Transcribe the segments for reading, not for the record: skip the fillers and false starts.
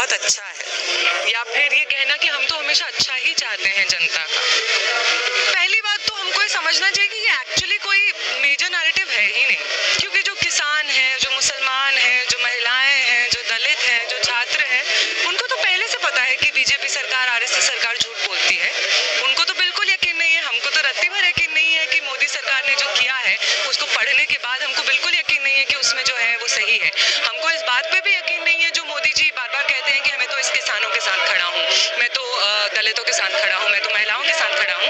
बहुत अच्छा है, या फिर ये कहना कि हम तो हमेशा अच्छा ही चाहते हैं जनता का। पहली बात तो हमको ये समझना चाहिए कि ये एक्चुअली कोई मेजर नैरेटिव है ही नहीं, क्योंकि जो किसान हैं, जो मुसलमान हैं, जो महिलाएं हैं, जो दलित हैं, जो छात्र हैं, उनको तो पहले से पता है कि बीजेपी सरकार, आरएसएस सरकार झूठ बोलती है। उनको तो बिल्कुल यकीन नहीं है, हमको तो रत्ती भर यकीन नहीं है कि मोदी सरकार ने जो किया है उसको पढ़ने के बाद हमको बिल्कुल यकीन नहीं है कि उसमें जो है वो सही है। हमको इस बात पे भी यकीन नहीं है जो मोदी जी बार बार कहते हैं कि मैं तो इस किसानों के साथ खड़ा हूँ, मैं तो दलितों के साथ खड़ा हूँ, मैं तो महिलाओं के साथ खड़ा हूँ।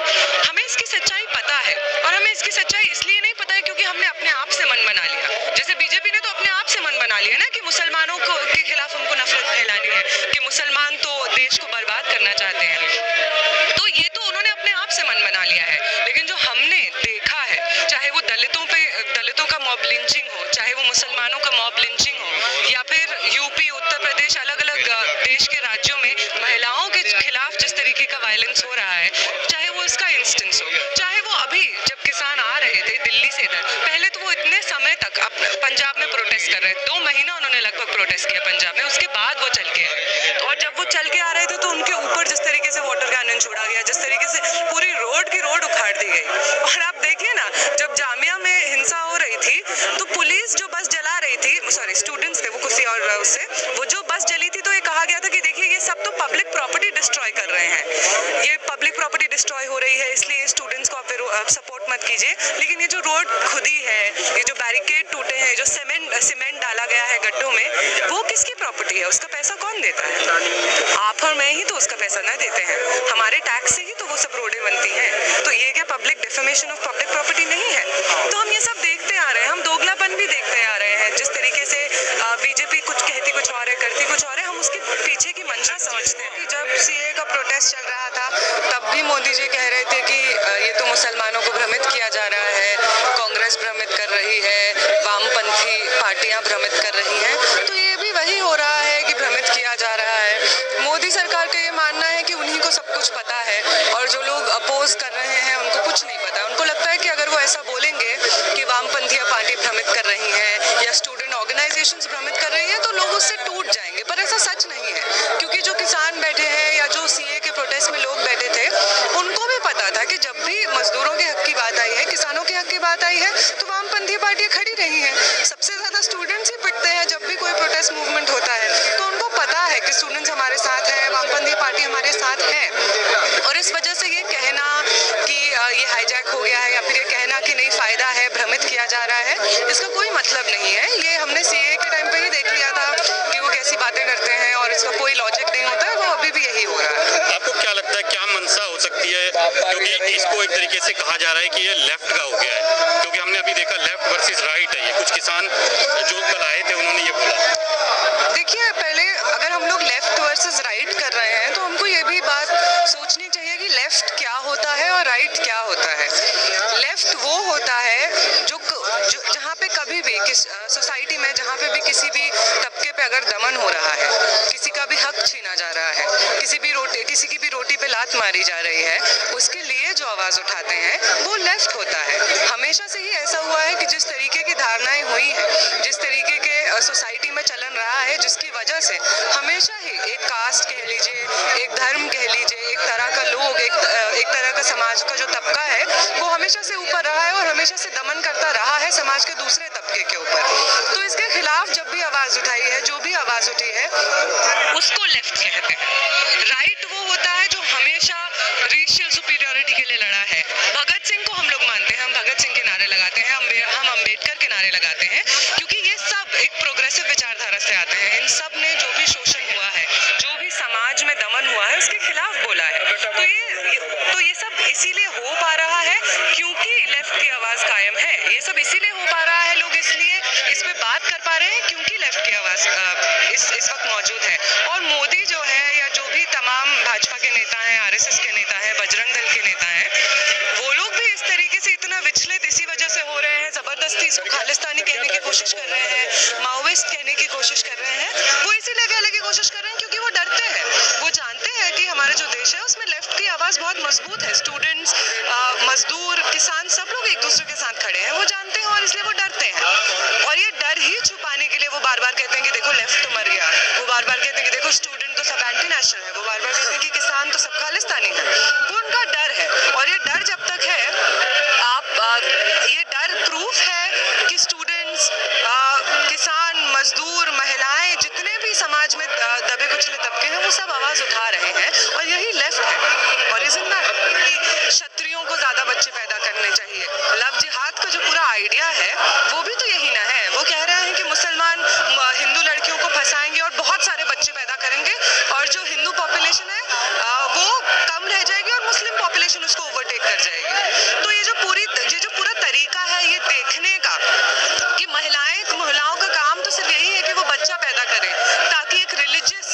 हमें इसकी सच्चाई पता है, और हमें इसकी सच्चाई इसलिए नहीं पता है क्योंकि हमने अपने आप से मन बना लिया। जैसे बीजेपी ने तो अपने आप से मन बना लिया ना कि मुसलमानों को के खिलाफ हमको नफरत फैलानी है, कि मुसलमान तो देश को बर्बाद करना चाहते हैं। तो ये तो उन्होंने अपने आप से मन बना लिया है। लेकिन जो हमने देखा है, चाहे वो दलितों का मॉब लिंचिंग हो, चाहे वो मुसलमानों का मॉब लिंचिंग हो, या फिर यूपी, उत्तर प्रदेश, अलग अलग देश के राज्यों में महिलाओं के खिलाफ जिस तरीके का वायलेंस हो रहा है, चाहे वो इसका इंस्टेंस हो, चाहे वो अभी जब किसान आ रहे थे दिल्ली से इधर, पहले तो वो इतने समय तक पंजाब में प्रोटेस्ट कर रहे थे, 2 महीना उन्होंने लगभग प्रोटेस्ट किया पंजाब में, उसके बाद वो चल के आए। और जब वो चल के आ रहे थे तो उनके ऊपर जिस तरीके से वाटर कैनन छोड़ा गया, जिस तरीके से पूरी रोड की रोड उखाड़ दी गई। और आप देखिए ना, जब जामिया में हिंसा हो रही थी तो पुलिस जो बस जला रही थी, सॉरी स्टूडेंट्स थे वो किसी और उससे, वो जो बस जली थी तो ये कहा गया था कि देखिए ये सब तो पब्लिक प्रॉपर्टी डिस्ट्रॉय कर रहे हैं, ये पब्लिक प्रॉपर्टी डिस्ट्रॉय हो रही है, इसलिए स्टूडेंट्स को आप सपोर्ट मत कीजिए। लेकिन ये जो रोड खुदी है, ये जो बैरिकेड टूटे हैं, जो सीमेंट डाला गया है गड्ढों में, वो किसकी प्रॉपर्टी है? उसका पैसा कौन देता है? आप और मैं ही तो उसका पैसा न देते हैं, हमारे टैक्स से ही तो वो सब रोडें बनती हैं। तो ये क्या public defamation of public property नहीं है? तो हम ये सब देखते आ रहे हैं, हम दोगलापन भी देखते आ रहे हैं। जिस तरीके से बीजेपी कुछ कहती कुछ और है, करती कुछ और है, हम उसके पीछे की मंशा समझते हैं। जब सीए का प्रोटेस्ट चल रहा था तब भी मोदी जी कह रहे थे कि ये तो मुसलमानों को भ्रमित किया जा रहा है, कांग्रेस भ्रमित कर रही है, वामपंथी पार्टियां भ्रमित कर रही हैं। तो ये भी वही हो रहा है कि भ्रमित किया जा रहा है। मोदी सरकार का ये मानना है कि उन्हीं को सब कुछ पता है, और जो लोग अपोज कर रहे हैं उनको कुछ नहीं पता। उनको लगता है कि अगर वो ऐसा बोलेंगे कि वामपंथी पार्टी भ्रमित कर रही है या स्टूडेंट ऑर्गेनाइजेशंस भ्रमित कर रही है तो लोग उससे टूट जाएंगे। पर ऐसा सच नहीं है, क्योंकि जो किसान बैठे हैं या जो सीए के प्रोटेस्ट में लोग बैठे थे, उनको भी पता था कि जब भी मजदूरों के हक की बात आई है, किसानों के हक की बात आई है, तो वामपंथी पार्टियां खड़ी रही हैं। सबसे ज्यादा स्टूडेंट्स ही पिटते हैं जब भी कोई प्रोटेस्ट मूवमेंट होता है। तो उनको पता है कि स्टूडेंट्स हमारे साथ हैं, वामपंथी पार्टी हमारे साथ है। और इस वजह से ये कहना कि ये हाईजैक हो गया है, या फिर ये कहना कि नहीं फायदा है, भ्रमित किया जा रहा है, इसका कोई मतलब नहीं है। ये हमने सीए के टाइम पे ही देख लिया था कि वो कैसी बातें करते हैं और इसका कोई लॉजिक नहीं होता है। वो अभी भी यही हो रहा है। आपको क्या लगता है क्या मंशा हो सकती है, क्योंकि इसको एक तरीके से कहा जा रहा है कि ये लेफ्ट का हो गया है, क्योंकि हमने अभी देखा लेफ्ट वर्सेस राइट है। ये कुछ किसान जो कल आए थे उन्होंने ये बोला। देखिए, पहले अगर हम लोग लेफ्ट वर्सेस राइट कर रहे हैं तो हमको ये भी बात सोचनी चाहिए कि लेफ्ट क्या होता है और राइट क्या होता है। लेफ्ट वो होता है जो जहाँ पे कभी भी सोसाइटी में जहाँ पे भी किसी भी तबके पे अगर दमन हो रहा है, किसी का भी हक छीना जा रहा है, किसी की भी रोटी पे लात मारी जा रही है, उसके लिए जो आवाज उठाते हैं वो लेफ्ट होता है। हमेशा से ही ऐसा हुआ है कि जिस तरीके की धारणाएं हुई हैं, जिस तरीके के सोसाइटी में चलन रहा है, जिसकी वजह से हमेशा ही एक कास्ट कह लीजिए, एक धर्म कह लीजिए, एक तरह का लोग, एक तरह का समाज का जो तबका है वो हमेशा से ऊपर रहा है और हमेशा से दमन करता रहा है समाज के दूसरे तबके के ऊपर। तो इसके खिलाफ जब भी आवाज उठाई है, जो भी आवाज उठी है, उसको लेफ्ट कहते हैं। राइट वो होता है जो हमेशा रेशियल सुपीरियरिटी के लिए लड़ा है। भगत सिंह को हम लोग मानते हैं, हम भगत सिंह के नारे लगाते हैं, हम अम्बेडकर के नारे लगाते हैं, क्योंकि ये सब एक प्रोग्रेसिव विचारधारा से आते हैं। इन सब ने जो भी शोषण हुआ है, जो भी समाज में दमन हुआ है, उसके खिलाफ बोला है। तो ये सब इसीलिए हो पा रहा है क्योंकि लेफ्ट की आवाज कायम है। ये सब इसीलिए हो पा रहा है, लोग इसलिए इस पे बात कर पा रहे हैं क्योंकि लेफ्ट की आवाज इस वक्त मौजूद है। और मोदी जो है, या जो भी तमाम भाजपा के नेता हैं, आरएसएस के नेता हैं, बजरंग दल के नेता हैं, वो लोग भी इस तरीके से इतना विचलित इसी वजह से हो रहे हैं, जबरदस्ती इसको खालिस्तानी कहने की कोशिश कर रहे हैं, माओवादिस्ट कहने की कोशिश कर रहे हैं। वो इसीलिए कहने की कोशिश कर रहे हैं क्योंकि वो डरते हैं। वो जानते हैं कि हमारा जो देश है उसमें लेफ्ट की आवाज बहुत मजबूत है। स्टूडेंट्स, मजदूर, किसान, सब लोग एक दूसरे के साथ खड़े हैं, वो जानते हैं और इसलिए वो डरते हैं। और ये डर ही छुपाने के लिए वो बार बार कहते हैं कि देखो लेफ्ट तो मर गया, वो बार बार कहते हैं कि देखो स्टूडेंट तो सब एंटी नेशनल है, वो बार बार कहते हैं कि किसान तो सब खालिस्तानी है। वो उनका डर है, और ये डर जब तक है, ये डर प्रूफ है कि स्टूडेंट्स, किसान, मजदूर, महिलाएं, जितने भी समाज में दबे कुचले तबके हैं, वो सब आवाज उठा रहे हैं, और यही लेफ्ट है। और इसमें क्षत्रियों को ज्यादा बच्चे पैदा करने चाहिए। लव जिहाद का जो पूरा आइडिया है वो भी तो यही ना है। वो कह रहे हैं कि मुसलमान हिंदू लड़कियों को फंसाएंगे और बहुत सारे बच्चे पैदा करेंगे, और जो हिंदू पॉपुलेशन है वो कम रह जाएगी और मुस्लिम पॉपुलेशन उसको ओवरटेक कर जाएगी। तो ये जो पूरा तरीका है ये देखने का कि महिलाओं का काम तो सिर्फ यही है कि वो बच्चा पैदा करें, ताकि एक रिलीजियस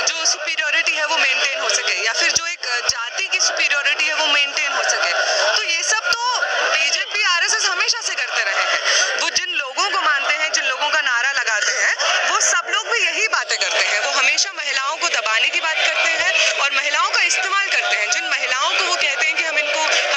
जो सुपीरियोरिटी है वो मेंटेन हो सके, या फिर जो एक जाति की सुपीरियोरिटी है वो मेंटेन हो सके। तो ये सब तो बीजेपी आरएसएस हमेशा से करते रहे हैं। वो जिन लोगों को मानते हैं, जिन लोगों का नारा लगाते हैं, वो सब लोग भी यही बातें करते हैं। वो हमेशा महिलाओं को दबाने की बात करते हैं और महिलाओं का इस्तेमाल करते हैं। जिन महिलाओं को वो कहते हैं कि हम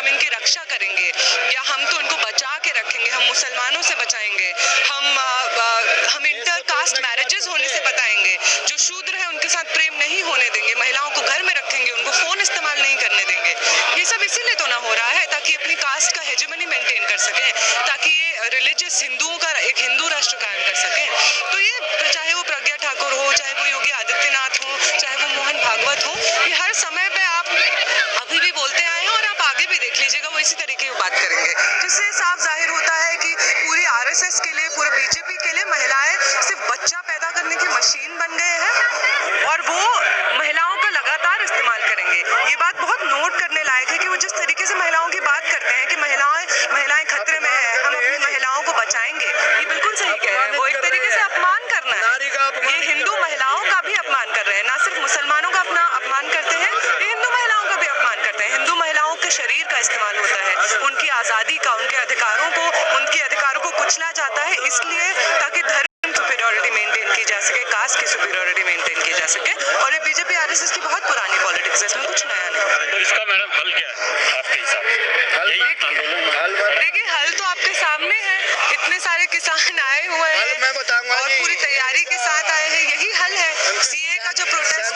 इनकी रक्षा करेंगे, या हम तो इनको बचा के रखेंगे, हम मुसलमानों से बचाएंगे, हम इंटर कास्ट मैरिजेस होने से बताएंगे, जो शूद्र है उनके साथ प्रेम नहीं होने देंगे, महिलाओं को घर में रखेंगे, उनको फोन इस्तेमाल नहीं करने देंगे। ये सब इसीलिए तो ना हो रहा है ताकि अपनी कास्ट का हेजेमनी मेंटेन कर सकें, ताकि ये रिलीजियस हिंदुओं का एक हिंदू राष्ट्र कायम कर सकें। तो ये चाहे वो प्रज्ञा ठाकुर हो, चाहे वो योगी आदित्यनाथ हो, चाहे वो मोहन भागवत हो, ये हर समय पे आप अभी भी बोलते आए हैं, और आप आगे भी देख लीजिएगा वो इसी तरीके की बात करेंगे, जिससे साफ जाहिर होता है कि पूरी आरएसएस के लिए, पूरे बीजेपी के लिए महिलाएं सिर्फ बच्चा पैदा करने की मशीन बन गए हैं, और वो महिलाओं का लगातार इस्तेमाल करेंगे। ये बात बहुत नोट करने लायक है कि वो जिस तरीके से महिलाओं की बात करते हैं कि महिलाएं खतरे में है, हम अपनी महिलाओं को बचाएंगे, ये बिल्कुल सही कह रहे हैं। वो एक तरीके से अपमान करना है। ये हिंदू महिलाओं का भी अपमान कर रहे हैं, ना सिर्फ मुसलमानों का अपना अपमान करते हैं, ये हिंदू महिलाओं का भी अपमान करते हैं। हिंदू महिलाओं के शरीर का इस्तेमाल होता है, उनकी आज़ादी का, उनके अधिकारों को कुचला जाता है, इसलिए ताकि धर्म सुपीरियोरिटी मेंटेन की जा सके, कास्ट की सुपीरियोरिटी मेंटेन की जा सके। और ये बीजेपी आरएसएस की बहुत पुरानी पॉलिटिक्स है, इसमें कुछ नया नहीं। तो इसका मैडम हल क्या है आपके हिसाब से? देखिए, हल तो आपके सामने है। इतने सारे किसान आए हुए हैं, मैं बताऊंगा और पूरी तैयारी के साथ आए हैं, यही हल है। सीए का जो प्रोटेस्ट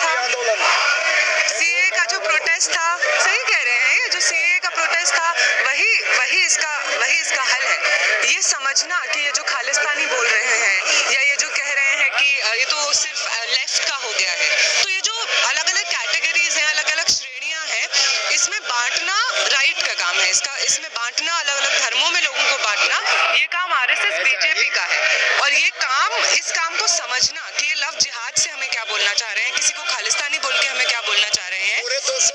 था, सही कह रहे हैं, जो सीए का प्रोटेस्ट था वही इसका हल है। ये समझना कि ये जो खालिस्तानी बोल रहे हैं, या ये जो कह रहे हैं कि ये तो सिर्फ लेफ्ट का हो गया है, तो ये जो अलग अलग कैटेगरीज हैं, अलग अलग श्रेणियां हैं, इसमें बांटना राइट का काम है। इसमें बांटना, अलग अलग धर्मों में लोगों को बांटना, ये काम आरएसएस बीजेपी का है। और इस काम को समझना कि ये लव जिहाद से हमें क्या बोलना चाह रहे हैं, किसी को खालिस्तानी बोल के हमें क्या बोलना चाह रहे हैं,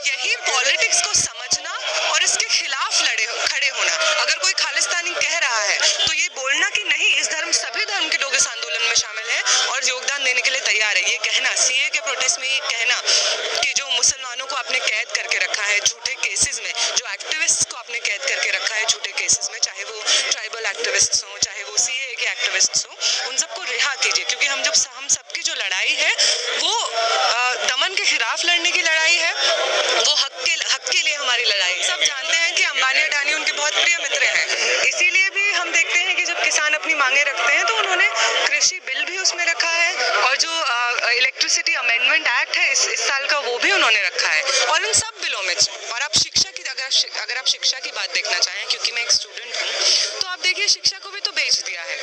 यही पॉलिटिक्स को समझना और इसके खिलाफ खड़े होना। अगर कोई खालिस्तानी कह रहा है तो ये बोलना कि नहीं, सभी धर्म के लोग इस आंदोलन में शामिल हैं और योगदान देने के लिए तैयार है। ये कहना, सीए के प्रोटेस्ट में ये कहना कि जो मुसलमानों को आपने कैद करके रखा है झूठे केसेस में, जो एक्टिविस्ट को आपने कैद करके रखा है झूठे केसेस में, चाहे वो ट्राइबल एक्टिविस्ट हो, चाहे वो सीए के एक्टिविस्ट हो, उन सबको रिहा कीजिए। क्योंकि हम सबकी जो लड़ाई है वो दमन के खिलाफ लड़ने की लड़ाई है, वो हक के लिए हमारी लड़ाई। सब जानते हैं कि अंबानी अडानी उनके बहुत प्रिय मित्र हैं, इसीलिए भी हम देखते हैं कि जब किसान अपनी मांगे रखते हैं तो उन्होंने कृषि बिल भी उसमें रखा है, और जो इलेक्ट्रिसिटी अमेंडमेंट एक्ट है इस साल का, वो भी उन्होंने रखा है। और इन सब बिलों में, और आप शिक्षा की, अगर आप शिक्षा की बात देखना चाहें, क्योंकि मैं एक स्टूडेंट हूँ, तो आप देखिए शिक्षा को भी तो बेच दिया है।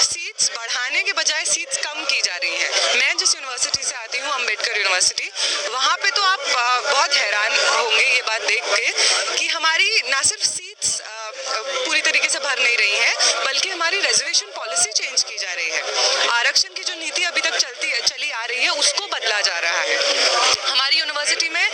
सीट्स बढ़ाने के बजाय सीट्स कम की जा रही हैं। मैं जिस यूनिवर्सिटी से आती हूँ, अम्बेडकर यूनिवर्सिटी, वहाँ पे तो आप बहुत हैरान होंगे ये बात देख के कि हमारी ना सिर्फ सीट्स पूरी तरीके से भर नहीं रही हैं, बल्कि हमारी रिजर्वेशन पॉलिसी चेंज की जा रही है। आरक्षण की जो नीति अभी तक चली आ रही है उसको बदला जा रहा है। हमारी यूनिवर्सिटी में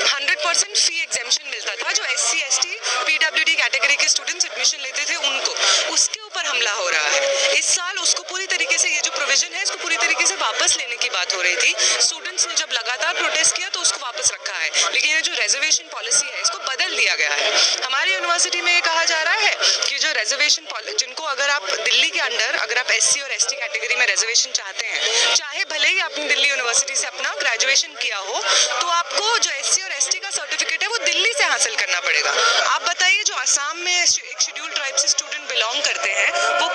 100% फी एग्जेम्पशन मिलता था, जो SC ST PWD कैटेगरी के स्टूडेंट्स एडमिशन लेते थे उनको, उसके ऊपर हमला हो रहा है। इस साल उसको पूरी तरीके से, ये जो प्रोविजन है इसको पूरी तरीके से वापस लेने की बात हो रही थी। स्टूडेंट्स ने जब लगातार प्रोटेस्ट किया तो उसको वापस रखा है, लेकिन ये जो रिजर्वेशन पॉलिसी है इसको बदल दिया गया है। हमारी यूनिवर्सिटी में ये कहा जा रहा है कि जो रिजर्वेशन पॉलिसी, जिनको अगर आप दिल्ली के अंडर, अगर आप SC और ST कैटेगरी में रिजर्वेशन चाहते हैं, चाहे भले ही आपने दिल्ली यूनिवर्सिटी से अपना ग्रेजुएशन किया हो, तो आपको जो SC और ST का सर्टिफिकेट है वो दिल्ली से हासिल करना पड़ेगा। आप बताइए, जो असम में एक शेड्यूल ट्राइब से स्टूडेंट बिलोंग करते हैं, वो